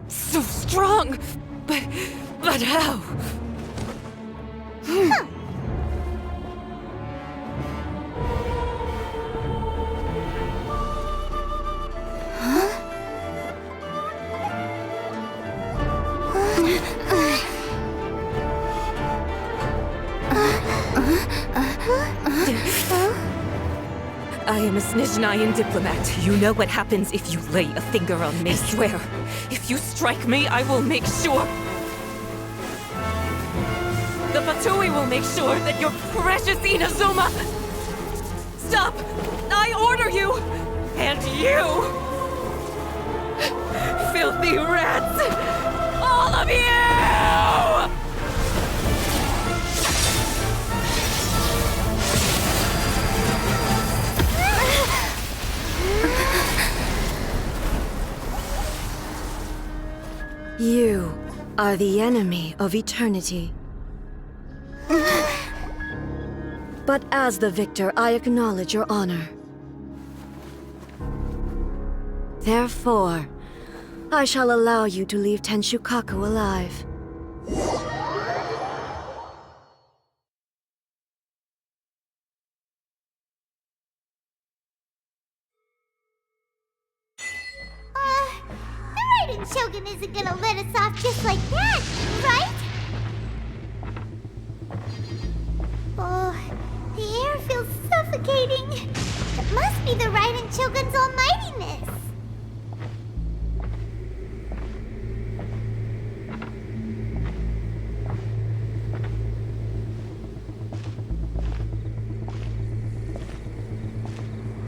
So strong! But how? Huh. I am a Snezhnayan diplomat. You know what happens if you lay a finger on me. I swear, if you strike me, I will make sure... The Fatui will make sure that your precious Inazuma... Stop! I order you! And you! Filthy rats! All of you! You are the enemy of eternity. But as the victor, I acknowledge your honor. Therefore, I shall allow you to leave Tenshukaku alive. The Raiden Shogun isn't gonna let us off just like that, right? Oh, the air feels suffocating. It must be the Raiden Shogun's almightiness.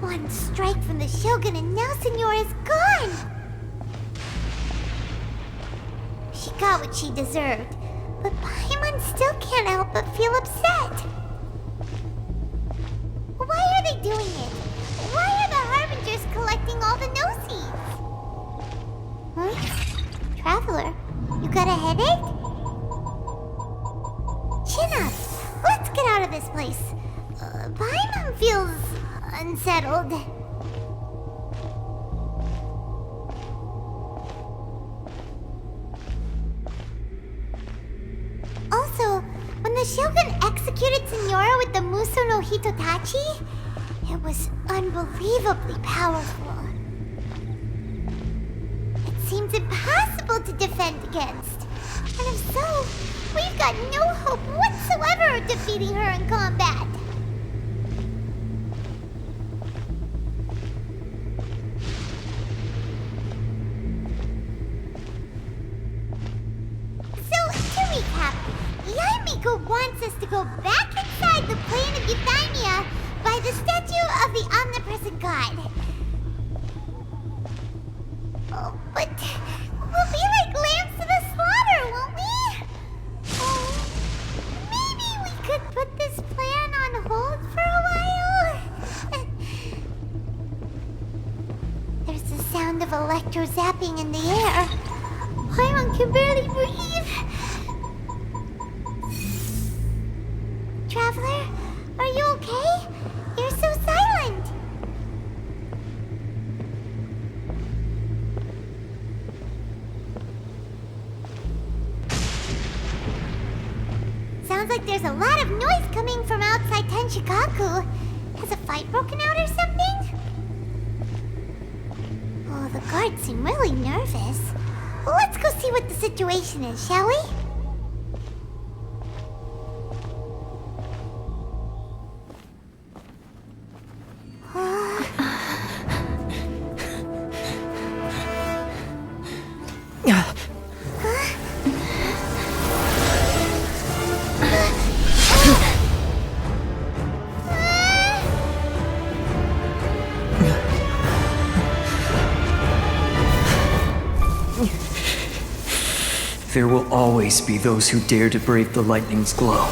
One strike from the Shogun and now Senora is gone! She got what she deserved, but Paimon still can't help but feel upset. Why are they doing it? Why are the Harbingers collecting all the no-seeds? Huh? Traveler, you got a headache? Chin up! Let's get out of this place. Paimon feels... unsettled. Also, when the Shogun executed Senora with the Muso no Hitotachi, it was unbelievably powerful. It seems impossible to defend against. And if so, we've got no hope whatsoever of defeating her in combat. Wants us to go back inside the plane of Euthymia by the statue of the omnipresent god. Oh, but we'll be like lambs to the slaughter, won't we? Oh, maybe we could put this plan on hold for a while? There's the sound of electro zapping in the air. Paimon can barely breathe. Traveler, are you okay? You're so silent. Sounds like there's a lot of noise coming from outside Tenshukaku. Has a fight broken out or something? Oh, the guards seem really nervous. Well, let's go see what the situation is, shall we? There will always be those who dare to brave the lightning's glow.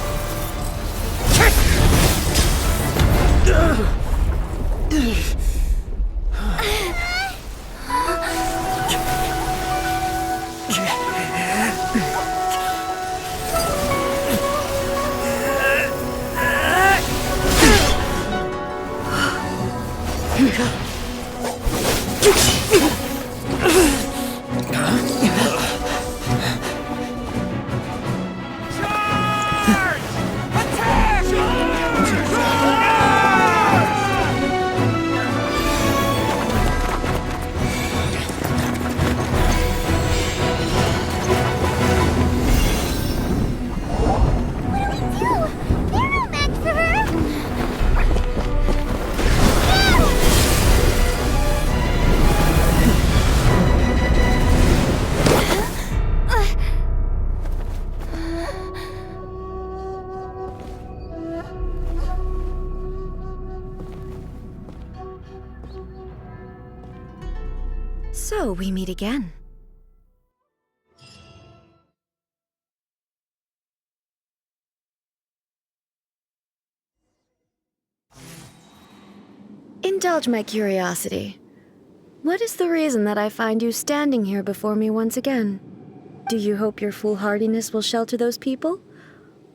So we meet again. Indulge my curiosity. What is the reason that I find you standing here before me once again? Do you hope your foolhardiness will shelter those people?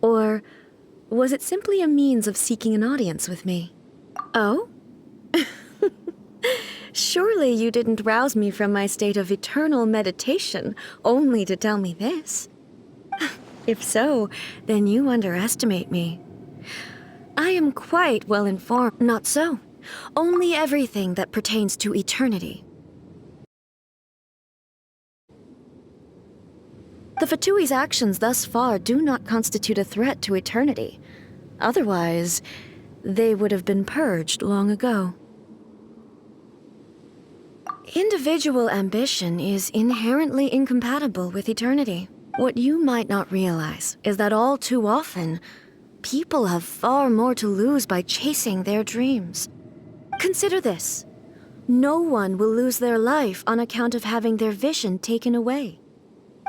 Or was it simply a means of seeking an audience with me? Oh? Surely you didn't rouse me from my state of eternal meditation only to tell me this. If so, then you underestimate me. I am quite well informed. Not so. Only everything that pertains to eternity. The Fatui's actions thus far do not constitute a threat to eternity. Otherwise, they would have been purged long ago. Individual ambition is inherently incompatible with eternity. What you might not realize is that all too often, people have far more to lose by chasing their dreams. Consider this. No one will lose their life on account of having their vision taken away.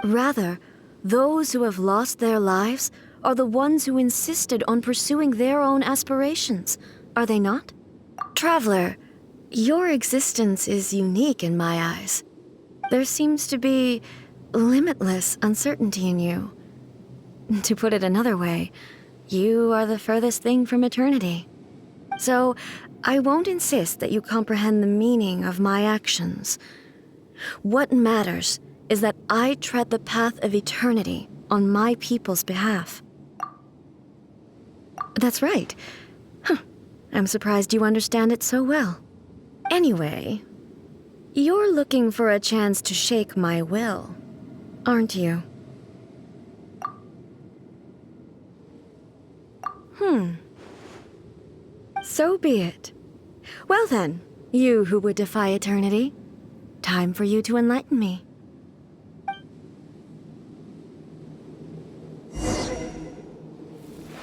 Rather, those who have lost their lives are the ones who insisted on pursuing their own aspirations, are they not? Traveler, your existence is unique in my eyes. There seems to be limitless uncertainty in you. To put it another way, you are the furthest thing from eternity. So, I won't insist that you comprehend the meaning of my actions. What matters is that I tread the path of eternity on my people's behalf. That's right. I'm surprised you understand it so well. Anyway, you're looking for a chance to shake my will, aren't you? So be it. Well then, you who would defy eternity, time for you to enlighten me.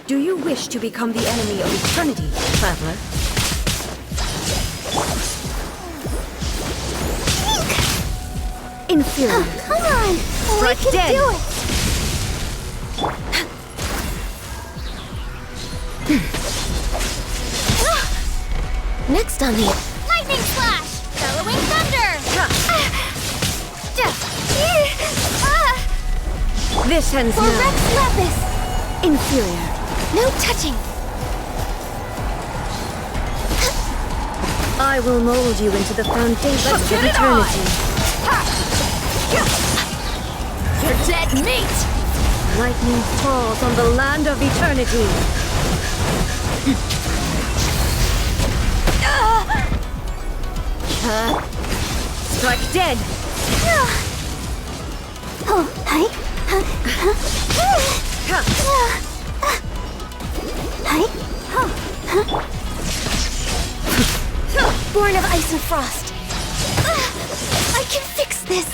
Do you wish to become the enemy of eternity, traveler? Inferior. Come on! Strike We can dead. do it! Next on the lightning slash! Bellowing thunder! This ends For now. Rex Lapis! Inferior. No touching! I will mold you into the foundations Let's of get it on. eternity. You're dead meat! Lightning falls on the land of eternity. Strike dead. Oh, hi. Born of ice and frost. I can fix this.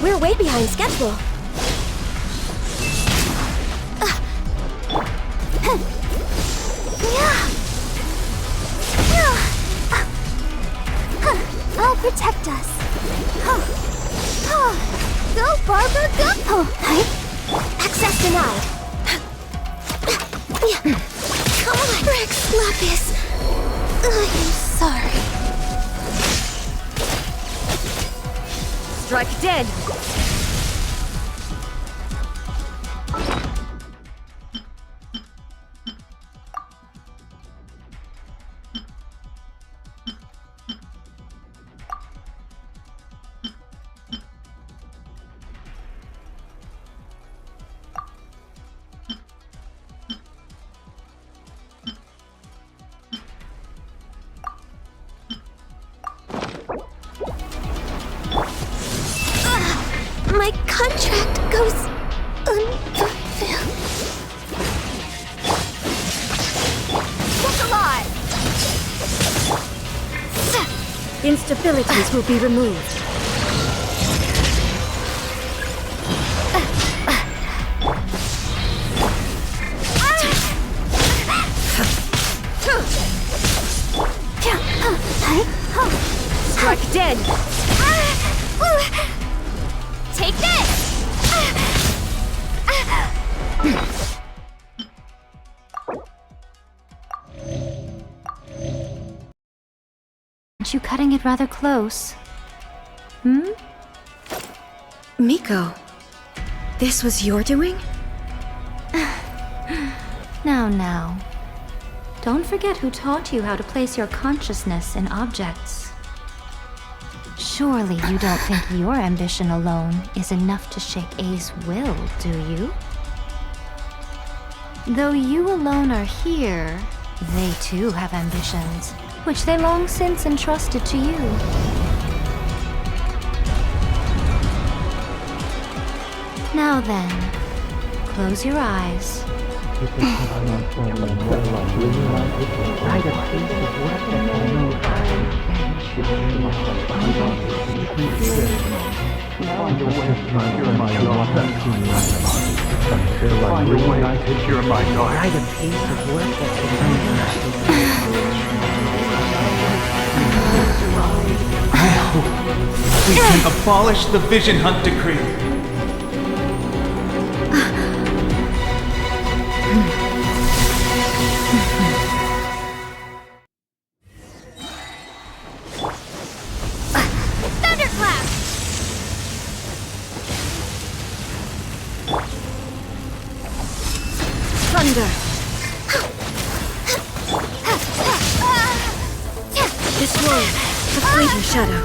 We're way behind schedule. I'll protect us. Go, Barbara, go! Oh, hi. Access denied. Come on, Rex Lapis. I'm sorry. Strike dead. My contract goes unfulfilled. Look alive! Instabilities will be removed. Aren't you cutting it rather close? Miko, this was your doing? Now. Don't forget who taught you how to place your consciousness in objects. Surely you don't think your ambition alone is enough to shake A's will, do you? Though you alone are here, they too have ambitions, which they long since entrusted to you. Now then, close your eyes. We can abolish the Vision Hunt Decree. Thunderclap! Thunder! This world, a fleeting shadow.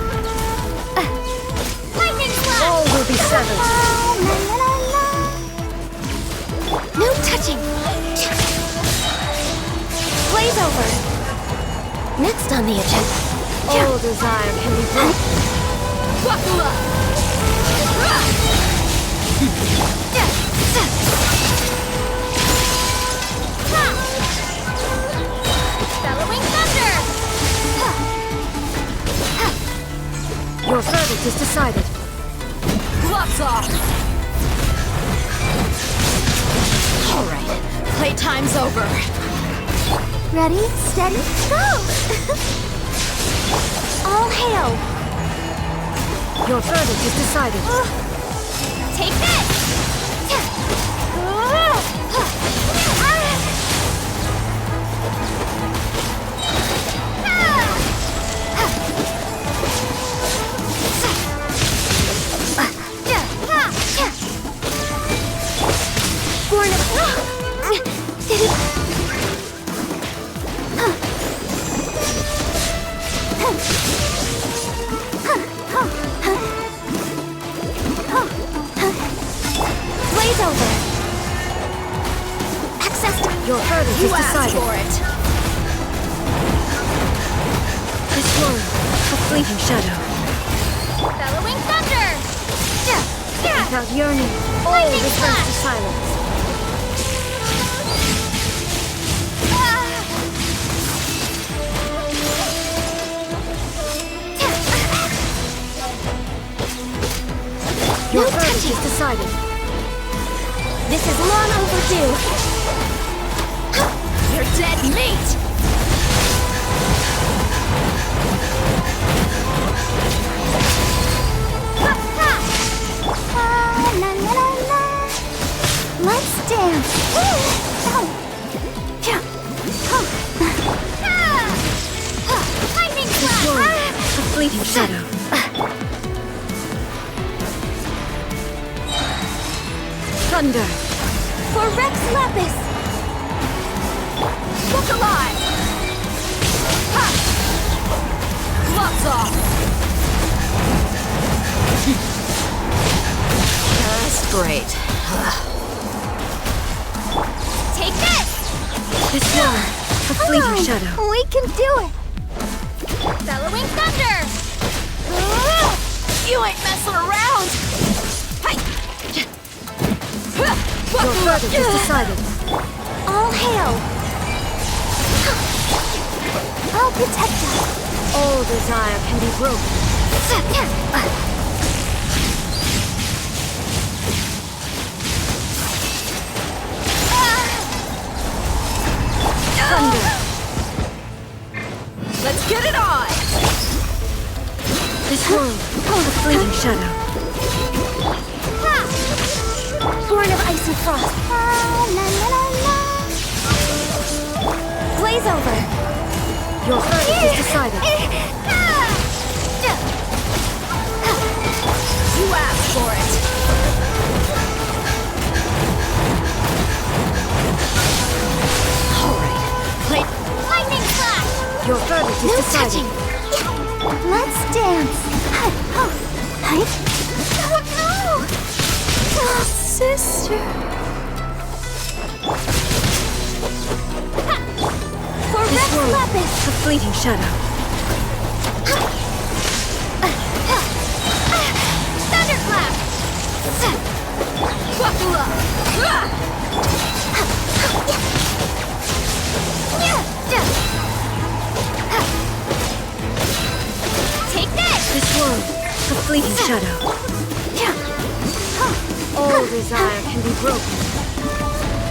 Lightning clap! All will be severed. No touching! Blaze over! Next on the agenda, all desire can be broken. Bellowing thunder! Your verdict is decided. Gloves off! Alright, playtime's over. Ready, steady, go! All hail! Your verdict is decided. Take this! Blaze over! Access to Your verdict is decided. This world, a fleeting shadow. bellowing thunder! Without yearning, all Lightning returns flash! to silence. Your No verdict touching! is decided. This is long overdue! You're dead meat! La, la, la, la. Let's dance! Lightning This world, clap! a fleeting shadow. Thunder. For Rex Lapis! Look alive! Ha! Gloves off! Just great. Take this! This world, a fleeting shadow. We can do it! Bellowing thunder! You ain't messing around! Hi! Your verdict is decided. All hail! I'll protect us! All desire can be broken. Thunder. Let's get it on! This world, a fleeting shadow. Born of ice and frost! La, la, la, la. Blaze over! Your verdict is decided. You asked for it. Alright. Lightning flash! Your verdict is No decided. touching! Let's dance! Oh no! Oh, sister! For This Rex world, Lapis! a fleeting shadow. Thunderclap! Buckle up! Take this! This world, a fleeting shadow. All desire can be broken.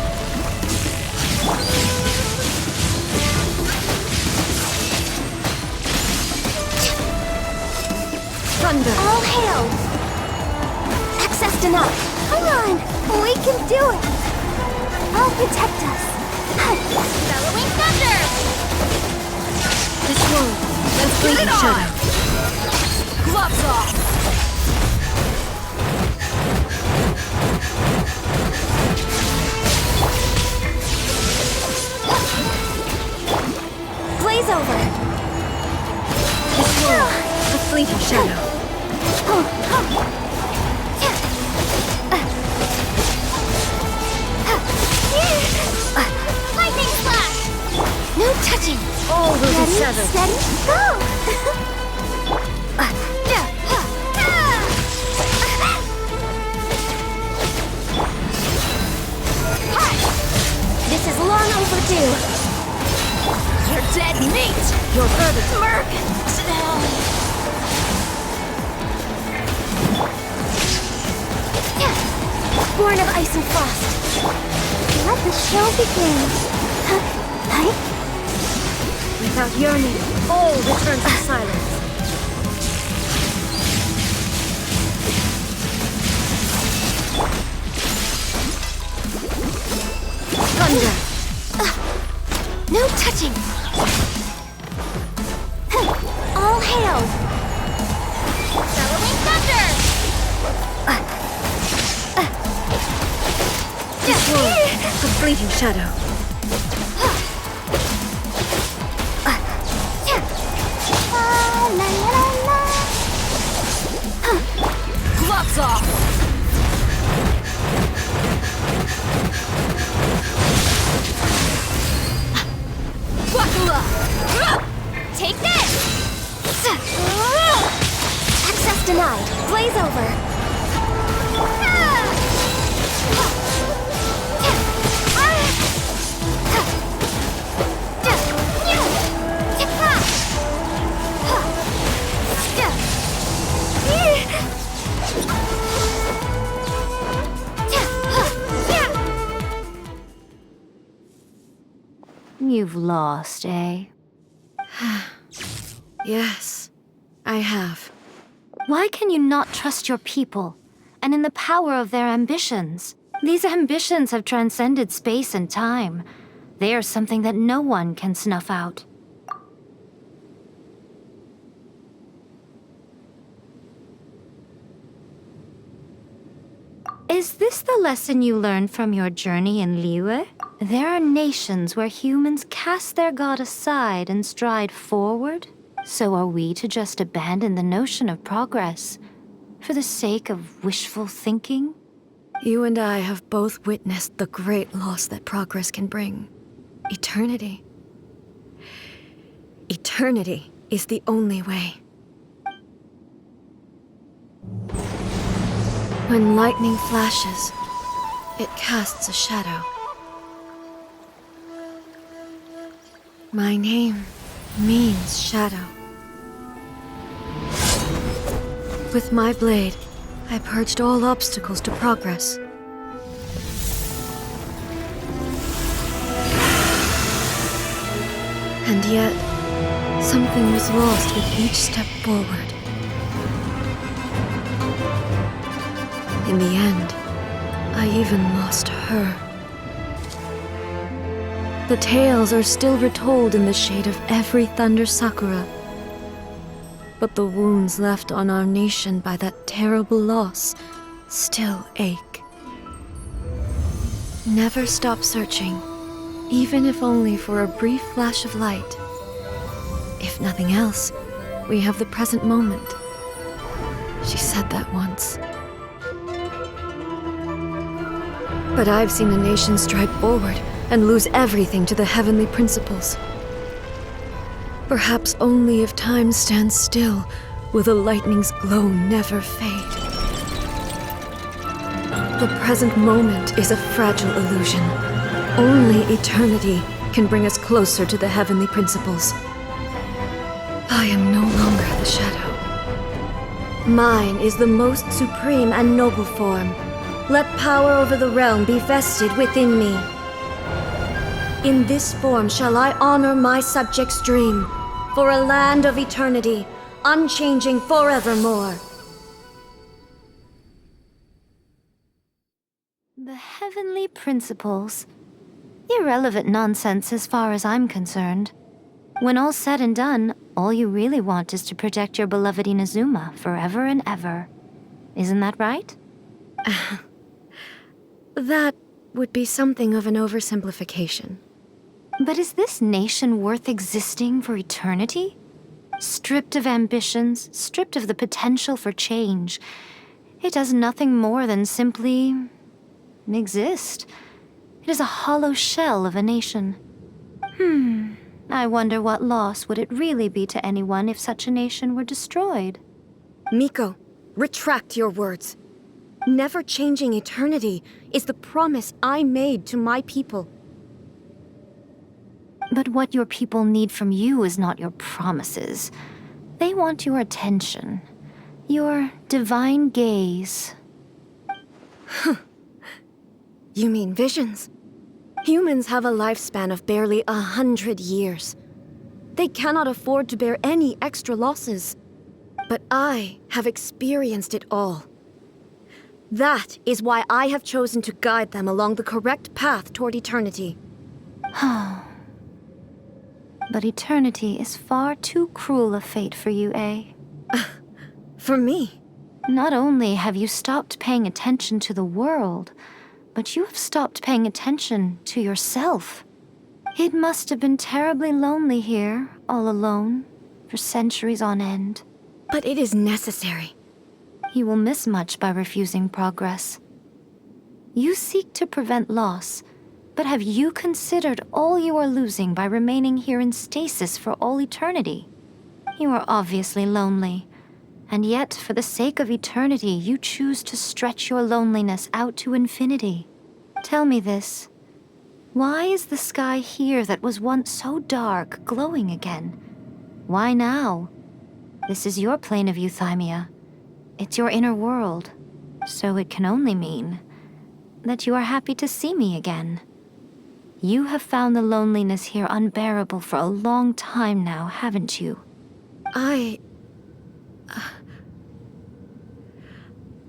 Thunder. All hail! Access denied. Come on! We can do it! I'll protect us. Bellowing thunder! This world, a fleeting on! shadow. Gloves off! Blaze over! This world, a fleeting shadow. Lightning flash! No touching! All will be Ready, severed. steady, go! This is long overdue. You're dead meat! Your verdict. Merc! Born of ice and frost. Let the show begin. Without yearning, all returns to silence. Thunder. No touching. All hail. Bellowing thunder. This world, a fleeting shadow. Gloves off! Buckle up! Take this! Access denied. Blaze over. You've lost, eh? Yes, I have. Why can you not trust your people, and in the power of their ambitions? These ambitions have transcended space and time. They are something that no one can snuff out. Is this the lesson you learned from your journey in Liyue? There are nations where humans cast their god aside and stride forward. So are we to just abandon the notion of progress for the sake of wishful thinking? You and I have both witnessed the great loss that progress can bring. Eternity. Eternity is the only way. When lightning flashes, it casts a shadow. My name means shadow. With my blade, I purged all obstacles to progress. And yet, something was lost with each step forward. In the end, I even lost her. The tales are still retold in the shade of every Thunder Sakura. but the wounds left on our nation by that terrible loss still ache. Never stop searching, even if only for a brief flash of light. If nothing else, we have the present moment. She said that once. But I've seen a nation stride forward and lose everything to the heavenly principles. Perhaps only if time stands still will the lightning's glow never fade. The present moment is a fragile illusion. Only eternity can bring us closer to the heavenly principles. I am no longer the shadow. Mine is the most supreme and noble form. Let power over the realm be vested within me. In this form shall I honor my subjects' dream, for a land of eternity, unchanging forevermore. The heavenly principles. Irrelevant nonsense as far as I'm concerned. When all's said and done, all you really want is to protect your beloved Inazuma forever and ever. Isn't that right? That would be something of an oversimplification. But is this nation worth existing for eternity? Stripped of ambitions, stripped of the potential for change, it does nothing more than simply exist. It is a hollow shell of a nation. I wonder what loss would it really be to anyone if such a nation were destroyed? Miko, retract your words. Never changing eternity is the promise I made to my people. But what your people need from you is not your promises. They want your attention. Your divine gaze. You mean visions? Humans have a lifespan of barely 100 years. They cannot afford to bear any extra losses. But I have experienced it all. That is why I have chosen to guide them along the correct path toward eternity. But eternity is far too cruel a fate for you, eh? For me? Not only have you stopped paying attention to the world, but you have stopped paying attention to yourself. It must have been terribly lonely here, all alone, for centuries on end. But it is necessary. You will miss much by refusing progress. You seek to prevent loss, but have you considered all you are losing by remaining here in stasis for all eternity? You are obviously lonely, and yet for the sake of eternity you choose to stretch your loneliness out to infinity. Tell me this. Why is the sky here that was once so dark glowing again? Why now? This is your plane of euthymia. It's your inner world, so it can only mean that you are happy to see me again. You have found the loneliness here unbearable for a long time now, haven't you? I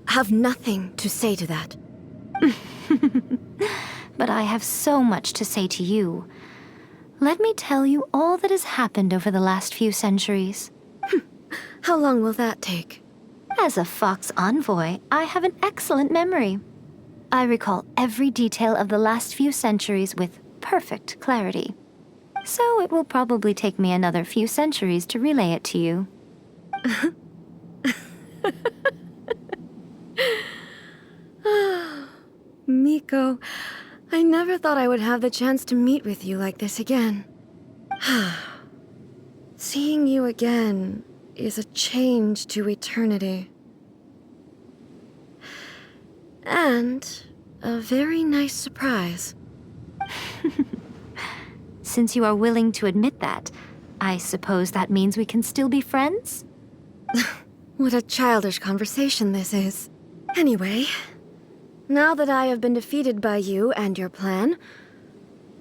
have nothing to say to that. But I have so much to say to you. Let me tell you all that has happened over the last few centuries. How long will that take? As a Fox envoy, I have an excellent memory. I recall every detail of the last few centuries with perfect clarity. So it will probably take me another few centuries to relay it to you. Miko, I never thought I would have the chance to meet with you like this again. Seeing you again is a change to eternity. And a very nice surprise. Since you are willing to admit that, I suppose that means we can still be friends? What a childish conversation this is. Anyway, now that I have been defeated by you and your plan,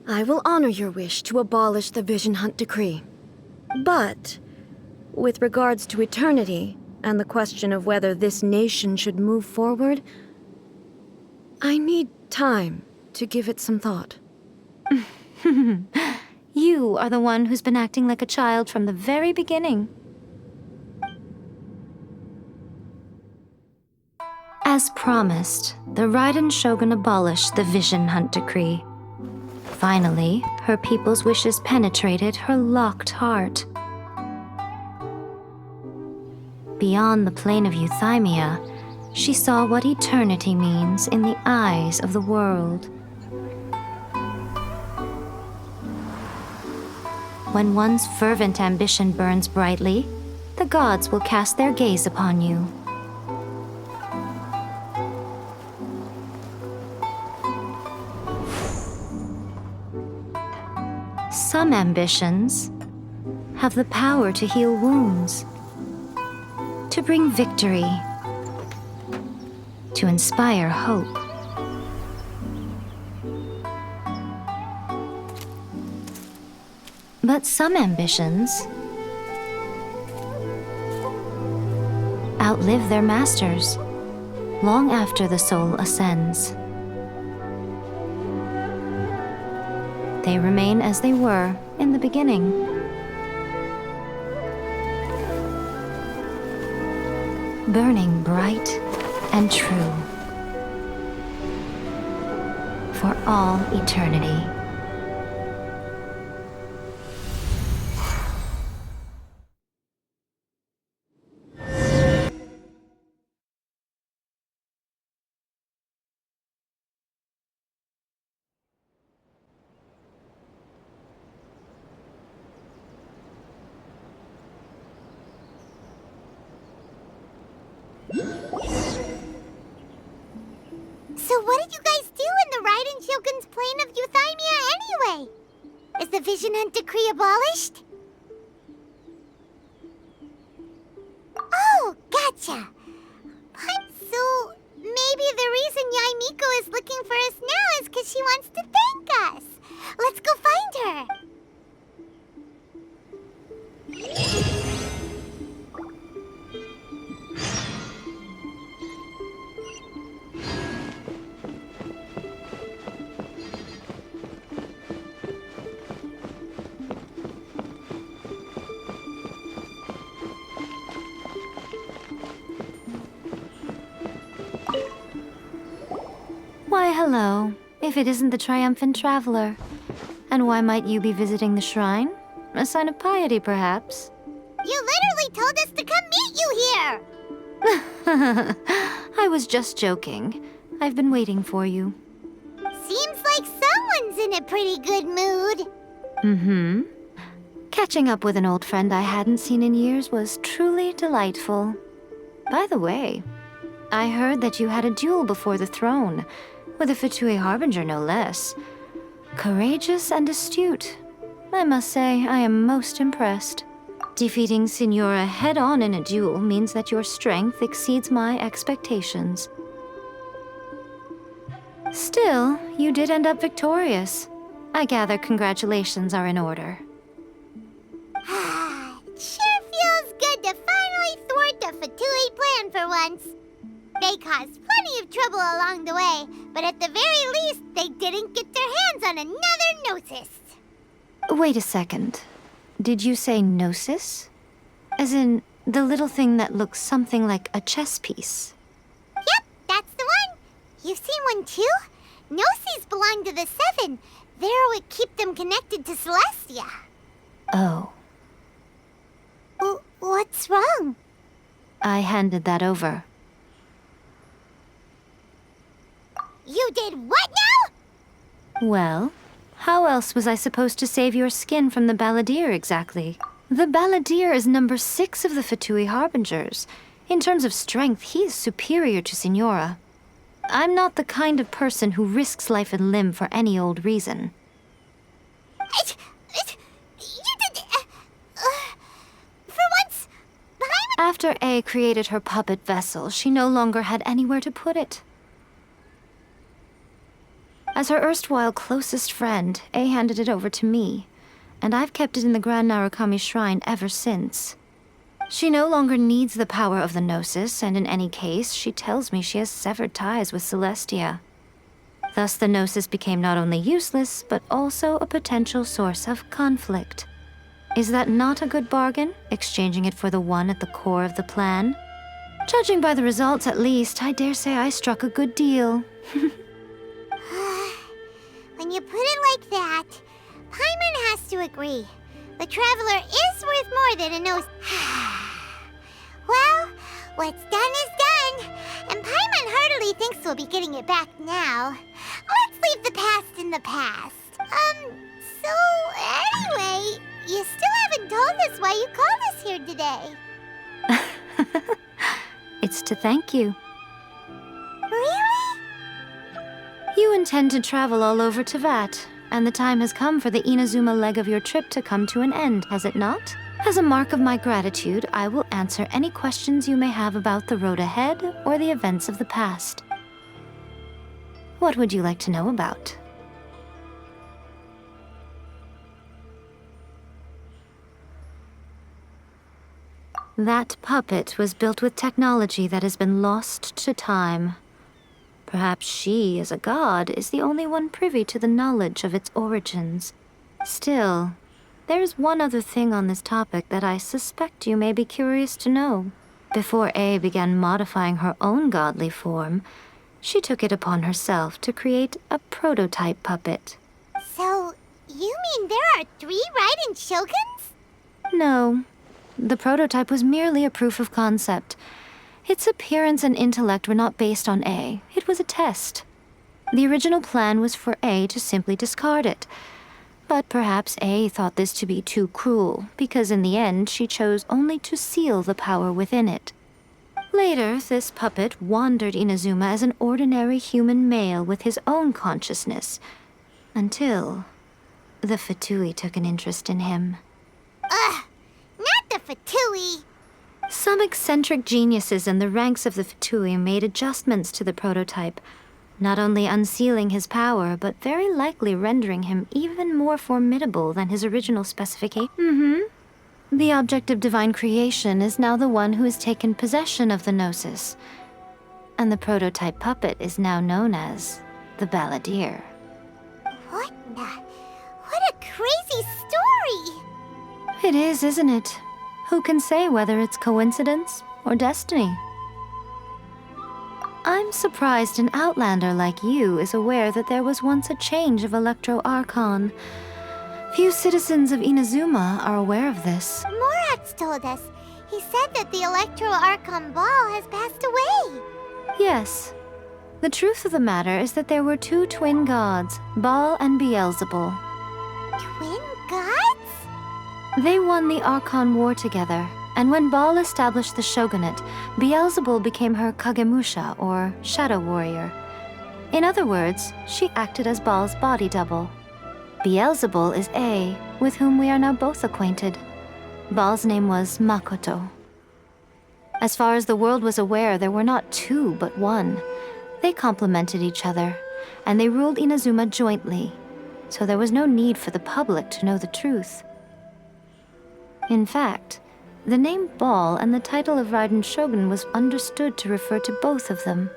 I will honor your wish to abolish the Vision Hunt Decree. But, with regards to eternity and the question of whether this nation should move forward, I need time to give it some thought. You are the one who's been acting like a child from the very beginning. As promised, the Raiden Shogun abolished the Vision Hunt Decree. Finally, her people's wishes penetrated her locked heart. Beyond the plane of Euthymia, she saw what eternity means in the eyes of the world. When one's fervent ambition burns brightly, the gods will cast their gaze upon you. Some ambitions have the power to heal wounds, to bring victory, to inspire hope. But some ambitions outlive their masters long after the soul ascends. They remain as they were in the beginning. Burning bright and true for all eternity. So what did you guys do in the Raiden Shogun's plane of Euthymia anyway? Is the Vision Hunt Decree abolished? Oh, gotcha. So maybe the reason Yai Miko is looking for us now is because she wants to thank us. Let's go find her. Why, hello, if it isn't the triumphant traveler. And why might you be visiting the shrine? A sign of piety, perhaps? You literally told us to come meet you here! I was just joking. I've been waiting for you. Seems like someone's in a pretty good mood. Mm-hmm. Catching up with an old friend I hadn't seen in years was truly delightful. By the way, I heard that you had a duel before the throne, with a Fatui Harbinger no less. Courageous and astute. I must say, I am most impressed. Defeating Signora head-on in a duel means that your strength exceeds my expectations. Still, you did end up victorious. I gather congratulations are in order. It sure feels good to finally thwart the Fatui plan for once. They caused plenty of trouble along the way, but at the very least, they didn't get their hands on another Gnosis. Wait a second. Did you say Gnosis? As in, the little thing that looks something like a chess piece? Yep, that's the one. You've seen one too? Gnosis belong to the Seven. They're what keep them connected to Celestia. Oh. What's wrong? I handed that over. You did what now? Well, how else was I supposed to save your skin from the Balladeer exactly? The Balladeer is number 6 of the Fatui Harbingers. In terms of strength, he is superior to Signora. I'm not the kind of person who risks life and limb for any old reason. You did... for once, After A created her puppet vessel, she no longer had anywhere to put it. As her erstwhile closest friend, A handed it over to me, and I've kept it in the Grand Narukami Shrine ever since. She no longer needs the power of the Gnosis, and in any case, she tells me she has severed ties with Celestia. Thus the Gnosis became not only useless, but also a potential source of conflict. Is that not a good bargain, exchanging it for the one at the core of the plan? Judging by the results, at least, I dare say I struck a good deal. When you put it like that, Paimon has to agree. The Traveler is worth more than a nose. Well, what's done is done, and Paimon heartily thinks we'll be getting it back now. Let's leave the past in the past. So anyway, you still haven't told us why you called us here today. It's to thank you. Really? You intend to travel all over Teyvat, and the time has come for the Inazuma leg of your trip to come to an end, has it not? As a mark of my gratitude, I will answer any questions you may have about the road ahead or the events of the past. What would you like to know about? That puppet was built with technology that has been lost to time. Perhaps she, as a god, is the only one privy to the knowledge of its origins. Still, there is one other thing on this topic that I suspect you may be curious to know. Before A began modifying her own godly form, she took it upon herself to create a prototype puppet. So, you mean there are 3 Raiden Shoguns? No, the prototype was merely a proof of concept. Its appearance and intellect were not based on A. It was a test. The original plan was for A to simply discard it. But perhaps A thought this to be too cruel, because in the end she chose only to seal the power within it. Later, this puppet wandered Inazuma as an ordinary human male with his own consciousness, until the Fatui took an interest in him. Ugh! Not the Fatui! Some eccentric geniuses in the ranks of the Fatui made adjustments to the prototype, not only unsealing his power, but very likely rendering him even more formidable than his original specification. The object of divine creation is now the one who has taken possession of the Gnosis, and the prototype puppet is now known as the Balladeer. What a crazy story! It is, isn't it? Who can say whether it's coincidence or destiny? I'm surprised an outlander like you is aware that there was once a change of Electro Archon. Few citizens of Inazuma are aware of this. Morax told us. He said that the Electro Archon Ball has passed away. Yes. The truth of the matter is that there were 2 twin gods, Baal and Beelzebul. Twin gods? They won the Archon War together, and when Baal established the shogunate, Beelzebul became her Kagemusha, or shadow warrior. In other words, she acted as Baal's body double. Beelzebul is A, with whom we are now both acquainted. Baal's name was Makoto. As far as the world was aware, there were not 2, but 1. They complemented each other, and they ruled Inazuma jointly, so there was no need for the public to know the truth. In fact, the name Baal and the title of Raiden Shogun was understood to refer to both of them.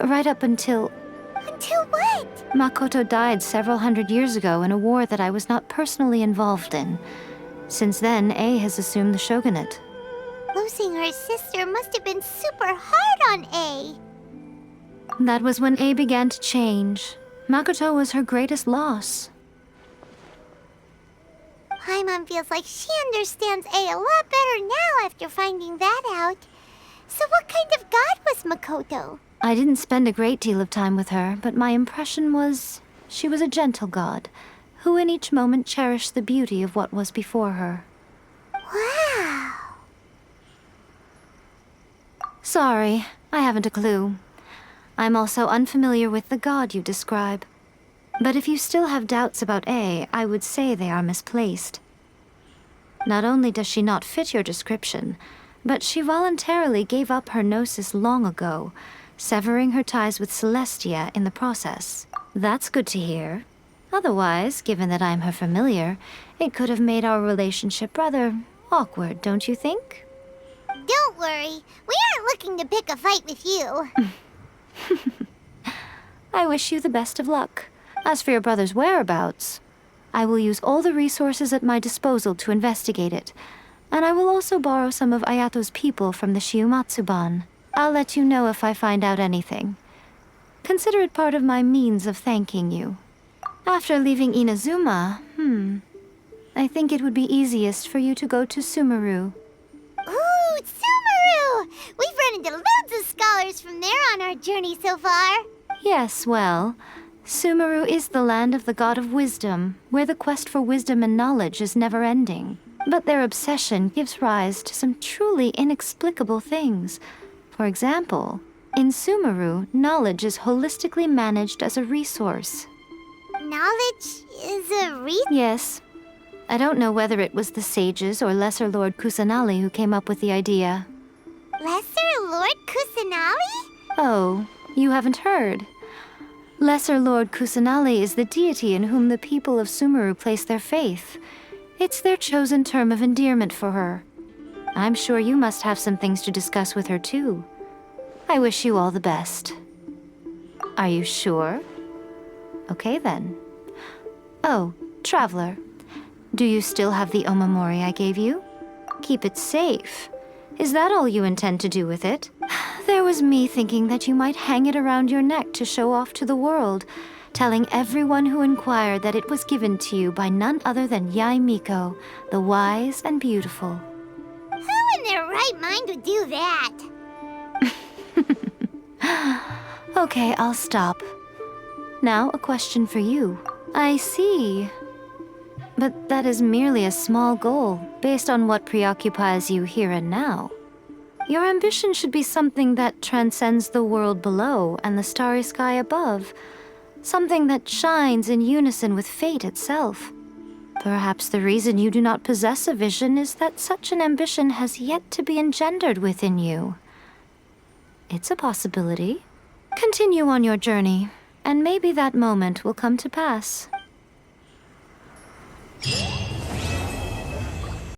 Right up until... Until what? Makoto died several hundred years ago in a war that I was not personally involved in. Since then, A has assumed the shogunate. Losing her sister must have been super hard on A. That was when A began to change. Makoto was her greatest loss. Paimon feels like she understands A lot better now after finding that out. So what kind of god was Makoto? I didn't spend a great deal of time with her, but my impression was she was a gentle god, who in each moment cherished the beauty of what was before her. Wow. Sorry, I haven't a clue. I'm also unfamiliar with the god you describe. But if you still have doubts about A, I would say they are misplaced. Not only does she not fit your description, but she voluntarily gave up her gnosis long ago, severing her ties with Celestia in the process. That's good to hear. Otherwise, given that I'm her familiar, it could have made our relationship rather awkward, don't you think? Don't worry, we aren't looking to pick a fight with you. I wish you the best of luck. As for your brother's whereabouts, I will use all the resources at my disposal to investigate it. And I will also borrow some of Ayato's people from the Shiumatsuban. I'll let you know if I find out anything. Consider it part of my means of thanking you. After leaving Inazuma, I think it would be easiest for you to go to Sumeru. Ooh, Sumeru! We've run into loads of scholars from there on our journey so far. Yes, well, Sumeru is the land of the god of wisdom, where the quest for wisdom and knowledge is never-ending. But their obsession gives rise to some truly inexplicable things. For example, in Sumeru, knowledge is holistically managed as a resource. Knowledge is a Yes. I don't know whether it was the sages or Lesser Lord Kusanali who came up with the idea. Lesser Lord Kusanali? Oh, you haven't heard. Lesser Lord Kusanali is the deity in whom the people of Sumeru place their faith. It's their chosen term of endearment for her. I'm sure you must have some things to discuss with her too. I wish you all the best. Are you sure? Okay then. Oh, Traveler. Do you still have the omamori I gave you? Keep it safe. Is that all you intend to do with it? There was me thinking that you might hang it around your neck to show off to the world, telling everyone who inquired that it was given to you by none other than Yae Miko, the wise and beautiful. Who in their right mind would do that? Okay, I'll stop. Now, a question for you. I see. But that is merely a small goal, based on what preoccupies you here and now. Your ambition should be something that transcends the world below and the starry sky above. Something that shines in unison with fate itself. Perhaps the reason you do not possess a vision is that such an ambition has yet to be engendered within you. It's a possibility. Continue on your journey, and maybe that moment will come to pass.